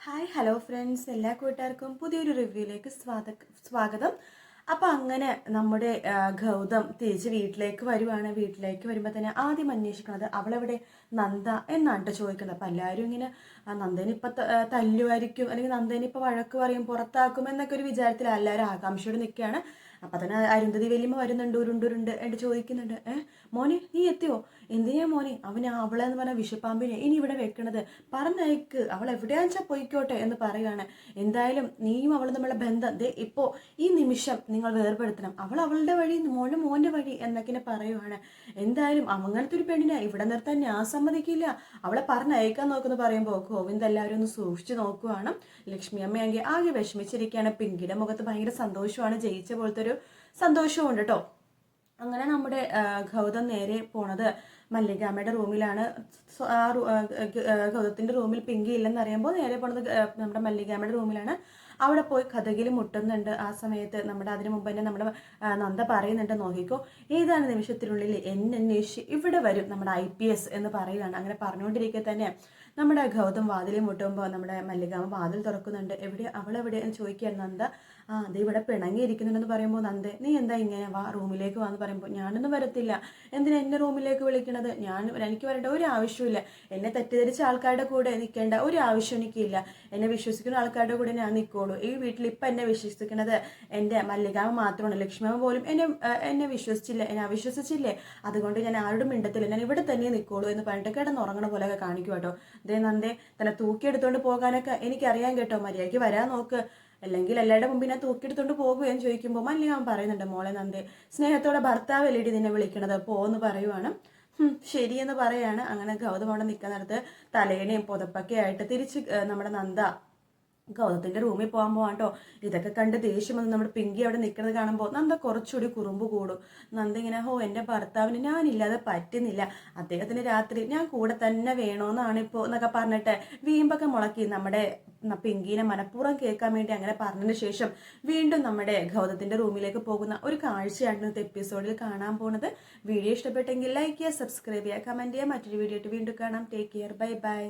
Hi hello friends, എല്ലാ കൂട്ടുകാർക്കും പുതിയൊരു റിവ്യൂയിലേക്ക് സ്വാഗതം. അപ്പം അങ്ങനെ നമ്മുടെ ഗൗതം തിരിച്ച് വീട്ടിലേക്ക് വരുവാണ്. വീട്ടിലേക്ക് വരുമ്പോൾ തന്നെ ആദ്യം അന്വേഷിക്കുന്നത് അവളെവിടെ നന്ദ എന്നാണ് ട്ടോ ചോദിക്കുന്നത്. അപ്പം എല്ലാവരും ഇങ്ങനെ നന്ദനെ ഇപ്പം തല്ലുമായിരിക്കും, അല്ലെങ്കിൽ നന്ദനെ ഇപ്പം വഴക്ക് പറയും, പുറത്താക്കും എന്നൊക്കെ ഒരു വിചാരത്തിൽ എല്ലാവരും ആകാംക്ഷയോട് നിൽക്കുകയാണ്. അപ്പം തന്നെ അരുന്ധതി വലിയമ്മ വരുന്നുണ്ട്, ഉരുണ്ടുരുണ്ട് എന്നിട്ട് ചോദിക്കുന്നുണ്ട്, മോനെ നീ എത്തിയോ? എന്തിനാ മോനെ അവളെന്ന് പറഞ്ഞ വിഷപ്പാമ്പിനെ ഇനി ഇവിടെ വെക്കണത്? പറഞ്ഞയക്ക്, അവൾ എവിടെയാണെന്ന് വെച്ചാൽ പോയിക്കോട്ടെ എന്ന് പറയുകയാണ്. എന്തായാലും നീയും അവളും തമ്മിലുള്ള ബന്ധം ഇപ്പോൾ ഈ നിമിഷം നിങ്ങൾ വേർപെടുത്തണം. അവൾ അവളുടെ വഴി, മോൻ്റെ വഴി എന്നൊക്കെ പറയുവാണ്. എന്തായാലും അങ്ങനത്തെ ഒരു പെണ്ണിനെ ഇവിടെ നിർത്താൻ ഞാൻ സമ്മതിക്കില്ല, അവളെ പറഞ്ഞയക്കാൻ നോക്കുന്നു പറയുമ്പോൾ ഗോവിന്ദ് എല്ലാവരും ഒന്ന് സൂക്ഷിച്ചു നോക്കുവാണ്. ലക്ഷ്മി അമ്മയാണെങ്കിൽ ആകെ വിഷമിച്ചിരിക്കുകയാണ്. പിങ്കിയുടെ മുഖത്ത് ഭയങ്കര സന്തോഷമാണ്, ജയിച്ച പോലത്തെ ഒരു സന്തോഷവും ഉണ്ട് കേട്ടോ. അങ്ങനെ നമ്മുടെ ഗൗതം നേരെ പോണത് മല്ലികാമ്മയുടെ റൂമിലാണ്. ഗൗതത്തിന്റെ റൂമിൽ പിങ്കി ഇല്ലെന്ന് അറിയുമ്പോൾ നേരെ പോണത് നമ്മുടെ മല്ലികാമ്മയുടെ റൂമിലാണ്. അവിടെ പോയി കഥകിൽ മുട്ടുന്നുണ്ട്. ആ സമയത്ത് അതിനു മുമ്പ് തന്നെ നമ്മുടെ നന്ദ പറയുന്നുണ്ട്, നോക്കിക്കോ ഏതാണ് നിമിഷത്തിനുള്ളിൽ എന്നെ അന്വേഷിച്ച് ഇവിടെ വരും നമ്മുടെ IPS എന്ന് പറയുകയാണ്. അങ്ങനെ പറഞ്ഞുകൊണ്ടിരിക്കെ തന്നെ നമ്മുടെ ഗൗതം വാതിലിൽ മുട്ടുമ്പോൾ നമ്മുടെ മല്ലികാമ്മ വാതിൽ തുറക്കുന്നുണ്ട്. അവളെവിടെ എന്ന് ചോദിക്കുകയാണ് നന്ദ. അത് ഇവിടെ പിണങ്ങിയിരിക്കുന്നുണ്ടെന്ന് പറയുമ്പോൾ നന്ദേ നീ എന്താ ഇങ്ങനെ വാ റൂമിലേക്ക് വാന്ന് പറയുമ്പോൾ ഞാനൊന്നും വരത്തില്ല, എന്തിനാ എന്നെ റൂമിലേക്ക് വിളിക്കണത്? എനിക്ക് വരേണ്ട ഒരു ആവശ്യമില്ല, എന്നെ തെറ്റിദ്ധരിച്ച ആൾക്കാരുടെ കൂടെ നിൽക്കേണ്ട ഒരു ആവശ്യം എനിക്കില്ല. എന്നെ വിശ്വസിക്കുന്ന ആൾക്കാരുടെ കൂടെ ഞാൻ നിൽക്കുള്ളൂ. ഈ വീട്ടിൽ ഇപ്പം എന്നെ വിശ്വസിക്കുന്നത് എൻ്റെ മല്ലികാമ്മ മാത്രമാണ്. ലക്ഷ്മിയമ്മ പോലും എന്നെ വിശ്വസിച്ചില്ല, എന്നെ അവിശ്വസിച്ചില്ലേ, അതുകൊണ്ട് ഞാൻ ആരോടും മിണ്ടത്തില്ല, ഞാൻ ഇവിടെ തന്നെ നിൽക്കുള്ളൂ എന്ന് പറഞ്ഞിട്ട് കിടന്നുറങ്ങണ പോലെയൊക്കെ കാണിക്കും കേട്ടോ. ദേ നന്ദേ, തന്നെ തൂക്കിയെടുത്തോണ്ട് പോകാനൊക്കെ എനിക്കറിയാൻ കേട്ടോ, മര്യാദയ്ക്ക് വരാൻ നോക്ക്, അല്ലെങ്കിൽ എല്ലാവരുടെ മുമ്പിൽ ഞാൻ തൂക്കിയെടുത്തോണ്ട് പോകുകയെന്ന് ചോദിക്കുമ്പോൾ മല്ലികാമ്മ പറയുന്നുണ്ട്, മോളെ നന്ദേ സ്നേഹത്തോടെ ഭർത്താവ് എല്ലിടി നിന്നെ വിളിക്കണത്, പോന്ന് പറയുവാണ്. ശരിയെന്ന് പറയാണ്. അങ്ങനെ ഗൗതം അവിടെ നിൽക്കാൻ നേരത്ത് തലേണയും പുതപ്പൊക്കെ ആയിട്ട് തിരിച്ച് നമ്മുടെ നന്ദ ഗൗതത്തിന്റെ റൂമിൽ പോകാൻ പോവാൻ കേട്ടോ. ഇതൊക്കെ കണ്ട് ദേഷ്യം വന്ന് നമ്മുടെ പിങ്കി അവിടെ നിൽക്കുന്നത് കാണുമ്പോൾ നന്ദ കുറച്ചുകൂടി കുറുമ്പ് കൂടും. നന്ദ ഇങ്ങനെ, എൻ്റെ ഭർത്താവിന് ഞാനില്ലാതെ പറ്റുന്നില്ല, അദ്ദേഹത്തിന് രാത്രി ഞാൻ കൂടെ തന്നെ വേണോന്നാണ് ഇപ്പോൾ എന്നൊക്കെ പറഞ്ഞിട്ട് വീമ്പൊക്കെ മുളക്കി നമ്മുടെ പിങ്കീനെ മനഃപൂർവ്വം കേൾക്കാൻ വേണ്ടി അങ്ങനെ പറഞ്ഞതിന് ശേഷം വീണ്ടും നമ്മുടെ ഗൗതത്തിന്റെ റൂമിലേക്ക് പോകുന്ന ഒരു കാഴ്ചയാണ് ഇന്നത്തെ എപ്പിസോഡിൽ കാണാൻ പോകുന്നത്. വീഡിയോ ഇഷ്ടപ്പെട്ടെങ്കിൽ ലൈക്ക് ചെയ്യുക, സബ്സ്ക്രൈബ് ചെയ്യുക, കമന്റ് ചെയ്യുക. മറ്റൊരു വീഡിയോ ആയിട്ട് വീണ്ടും കാണാം. Take care, bye bye.